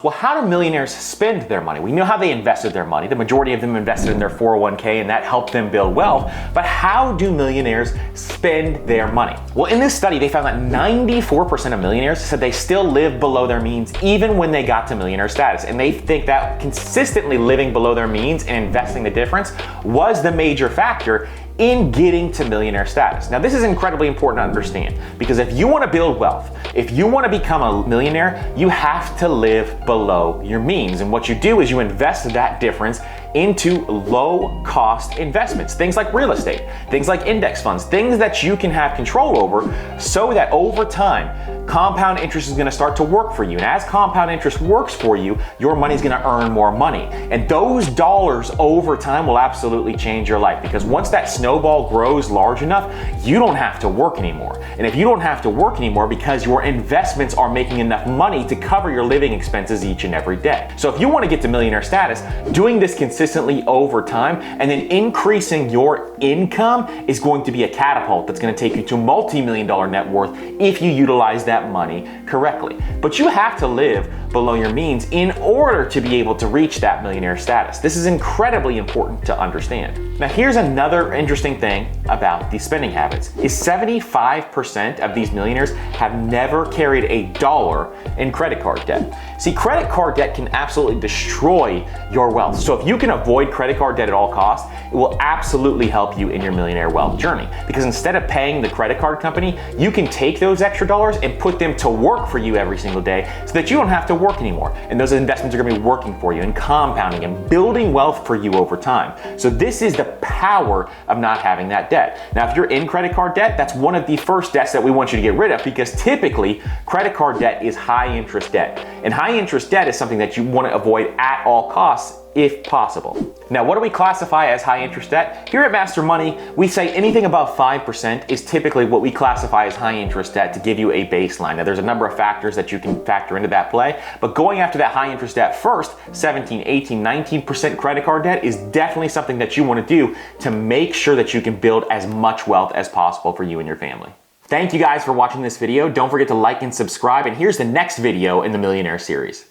Well, how do millionaires spend their money? We know how they invested their money. The majority of them invested in their 401k and that helped them build wealth. But how do millionaires spend their money? Well, in this study, they found that 94% of millionaires said they still live below their means even when they got to millionaire status. And they think that consistently living below their means and investing the difference was the major factor in getting to millionaire status. Now, this is incredibly important to understand because if you want to build wealth, if you want to become a millionaire, you have to live below your means. And what you do is you invest that difference into low cost investments, things like real estate, things like index funds, things that you can have control over so that over time, compound interest is going to start to work for you. And as compound interest works for you, your money is going to earn more money. And those dollars over time will absolutely change your life because once that snowball grows large enough, you don't have to work anymore. And if you don't have to work anymore because your investments are making enough money to cover your living expenses each and every day. So if you want to get to millionaire status, doing this consistently over time and then increasing your income is going to be a catapult that's going to take you to multi-million-dollar net worth if you utilize that money correctly. But you have to live below your means in order to be able to reach that millionaire status. This is incredibly important to understand. Now, here's another interesting thing about these spending habits is 75% of these millionaires have never carried a dollar in credit card debt. See, credit card debt can absolutely destroy your wealth. So if you can avoid credit card debt at all costs, it will absolutely help you in your millionaire wealth journey. Because instead of paying the credit card company, you can take those extra dollars and put them to work for you every single day so that you don't have to work anymore. And those investments are going to be working for you and compounding and building wealth for you over time. So this is the power of not having that debt. Now, if you're in credit card debt, that's one of the first debts that we want you to get rid of because typically credit card debt is high interest debt. And high interest debt is something that you want to avoid at all costs if possible. Now, what do we classify as high interest debt? Here at Master Money, we say anything above 5% is typically what we classify as high interest debt to give you a baseline. Now, there's a number of factors that you can factor into that play, but going after that high interest debt first, 17, 18, 19% credit card debt is definitely something that you want to do to make sure that you can build as much wealth as possible for you and your family. Thank you guys for watching this video. Don't forget to like and subscribe, and here's the next video in the Millionaire series.